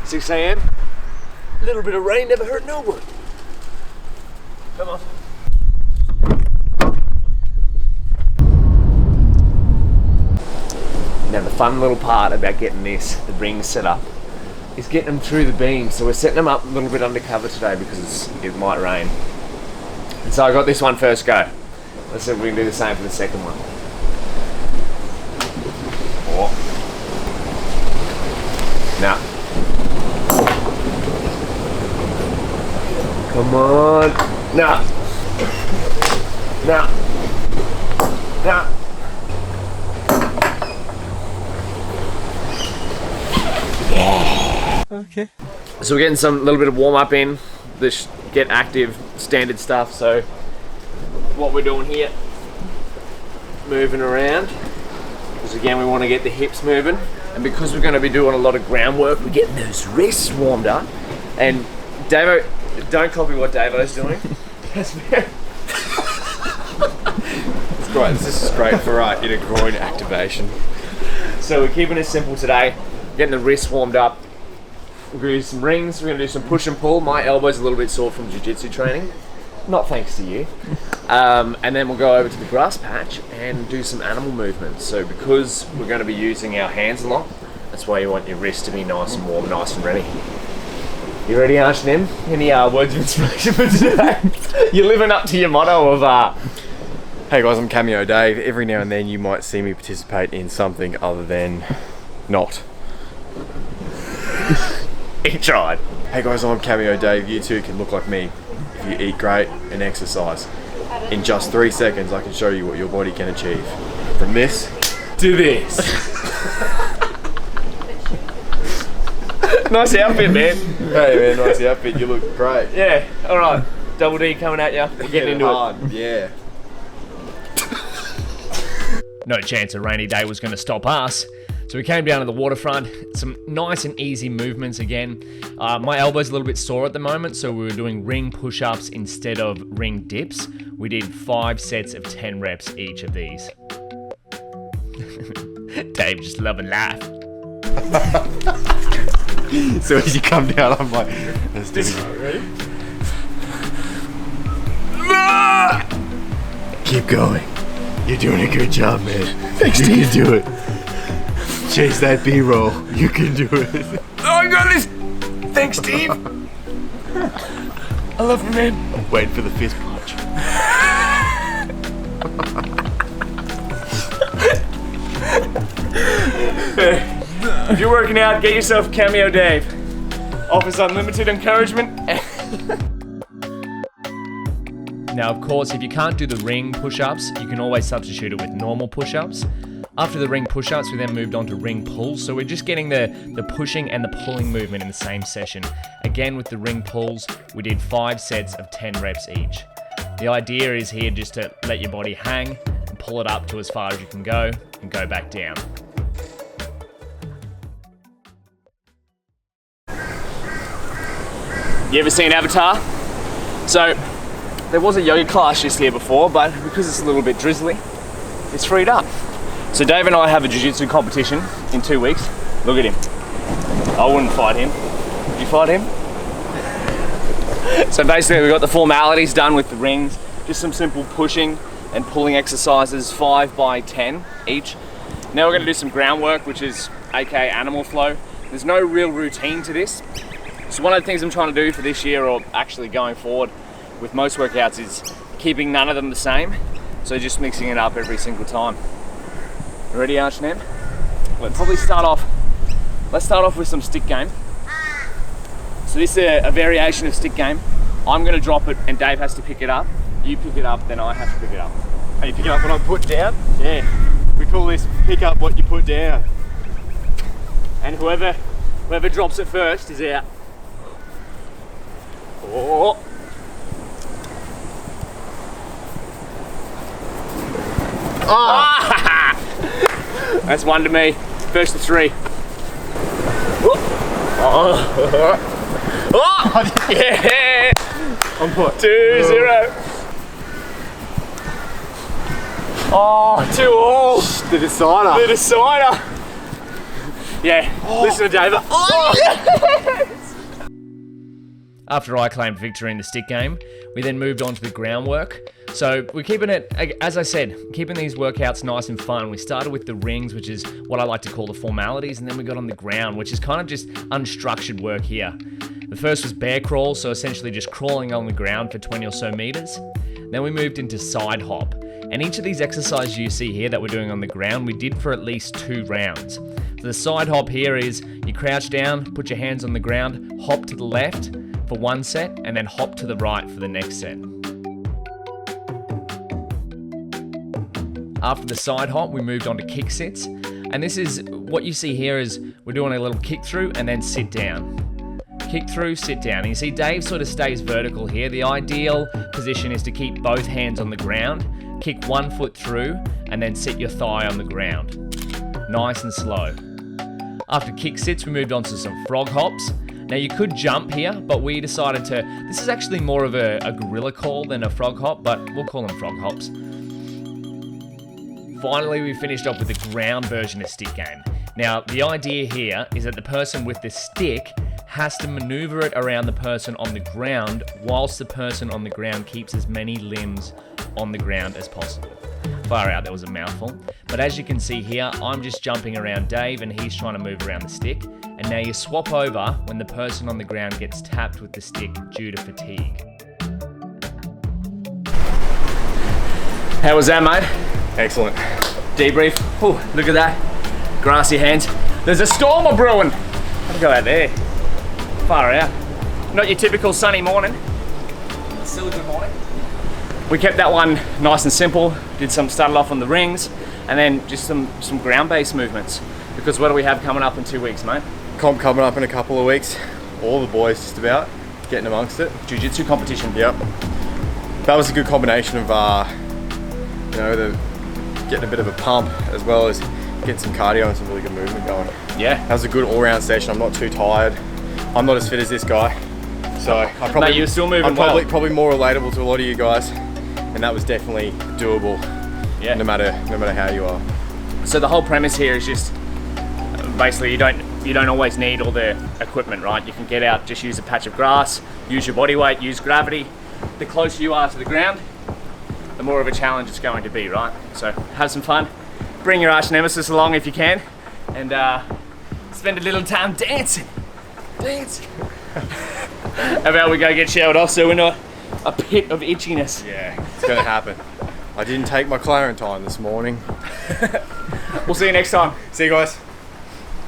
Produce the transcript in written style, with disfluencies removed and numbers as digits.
6 a.m. A little bit of rain never hurt no one. Come on. Now the fun little part about getting the rings set up is getting them through the beam. So we're setting them up a little bit undercover today because it might rain. And so I got this one first go. Let's see if we can do the same for the second one. Oh. Now. Come on. Now. Now. Now. Yeah. Okay. So we're getting some little bit of warm up in. This get active standard stuff. So what we're doing here, moving around, because again we want to get the hips moving, and because we're going to be doing a lot of groundwork, we're getting those wrists warmed up. And Davo, don't copy what Davo's doing. It's great. This is great for inner groin activation. So we're keeping it simple today, getting the wrists warmed up. We're going to do some rings, we're going to do some push and pull. My elbow's a little bit sore from jiu-jitsu training. Not thanks to you. And then we'll go over to the grass patch and do some animal movements. So because we're going to be using our hands a lot, that's why you want your wrists to be nice and warm, nice and ready. You ready, Ashnim? Any words of inspiration for today? You're living up to your motto of... Hey guys, I'm Cameo Dave. Every now and then you might see me participate in something other than not. He tried. Hey guys, I'm Cameo Dave. You too can look like me if you eat great and exercise. In just 3 seconds, I can show you what your body can achieve. From this to this. Nice outfit, man. Hey man, nice outfit. You look great. Yeah, alright. Double D coming at you. We're getting into hard. Yeah. No chance a rainy day was going to stop us. So we came down to the waterfront, some nice and easy movements again. My elbow's a little bit sore at the moment, so we were doing ring push-ups instead of ring dips. We did 5 sets of 10 reps each of these. Dave just love and laugh. So as you come down, I'm like, let's do it. Ready? Keep going. You're doing a good job, man. Thanks, you can do it. Chase that B-roll. You can do it. Oh, I got this. Thanks, Steve. I love you, man. I'm waiting for the fist punch. If you're working out, get yourself Cameo Dave. Offers unlimited encouragement. Now, of course, if you can't do the ring push-ups, you can always substitute it with normal push-ups. After the ring push-ups, we then moved on to ring pulls. So we're just getting the pushing and the pulling movement in the same session. Again, with the ring pulls, we did 5 sets of 10 reps each. The idea is here just to let your body hang and pull it up to as far as you can go and go back down. You ever seen Avatar? So, there was a yoga class just here before, but because it's a little bit drizzly, it's freed up. So Dave and I have a jiu-jitsu competition in 2 weeks. Look at him. I wouldn't fight him. Would you fight him? So basically we got the formalities done with the rings, just some simple pushing and pulling exercises, 5 by 10 each. Now we're gonna do some groundwork, which is aka animal flow. There's no real routine to this. So one of the things I'm trying to do for this year, or actually going forward with most workouts, is keeping none of them the same. So just mixing it up every single time. Ready, Archnam? Let's start off with some stick game. So this is a variation of stick game. I'm gonna drop it and Dave has to pick it up. You pick it up, then I have to pick it up. Are you picking up what I put down? Yeah. We call this pick up what you put down. And whoever drops it first is out. Oh. Oh. That's 1 to me. First to 3. Oh. Oh. Yeah. On what? 2-0. Oh, 2-all. The decider. The decider. Yeah. Oh. Listen to David. Oh. After I claimed victory in the stick game, we then moved on to the groundwork. So we're keeping it, as I said, keeping these workouts nice and fun. We started with the rings, which is what I like to call the formalities, and then we got on the ground, which is kind of just unstructured work here. The first was bear crawl, so essentially just crawling on the ground for 20 or so meters. Then we moved into side hop. And each of these exercises you see here that we're doing on the ground, we did for at least 2 rounds. So the side hop here is you crouch down, put your hands on the ground, hop to the left for 1 set, and then hop to the right for the next set. After the side hop, we moved on to kick sits. And this is, what you see here is we're doing a little kick through and then sit down. Kick through, sit down. And you see Dave sort of stays vertical here. The ideal position is to keep both hands on the ground, kick 1 foot through, and then sit your thigh on the ground. Nice and slow. After kick sits, we moved on to some frog hops. Now you could jump here, but we decided this is actually more of a gorilla call than a frog hop, but we'll call them frog hops. Finally, we finished off with the ground version of stick game. Now, the idea here is that the person with the stick has to maneuver it around the person on the ground whilst the person on the ground keeps as many limbs on the ground as possible. Far out, that was a mouthful. But as you can see here, I'm just jumping around Dave and he's trying to move around the stick. And now you swap over when the person on the ground gets tapped with the stick due to fatigue. How was that, mate? Excellent. Debrief. Ooh, look at that. Grassy hands. There's a storm a brewing. I'll go out there. Far out. Not your typical sunny morning. Still a good morning. We kept that one nice and simple. Started off on the rings, and then just some ground-based movements. Because what do we have coming up in 2 weeks, mate? Comp coming up in a couple of weeks. All the boys just about getting amongst it. Jiu-jitsu competition. Yep. That was a good combination of, getting a bit of a pump as well as getting some cardio and some really good movement going. Yeah. That was a good all-round session. I'm not too tired. I'm not as fit as this guy, so I probably. Mate, you're still moving I'm well. probably more relatable to a lot of you guys, and that was definitely doable. Yeah. No matter how you are. So the whole premise here is just basically you don't always need all the equipment, right? You can get out, just use a patch of grass, use your body weight, use gravity. The closer you are to the ground, the more of a challenge it's going to be, right? So have some fun. Bring your arch nemesis along if you can, and spend a little time dancing. How about we go get showered off so we're not a pit of itchiness? Yeah, it's gonna happen. I didn't take my Clarentine this morning. We'll see you next time. See you guys.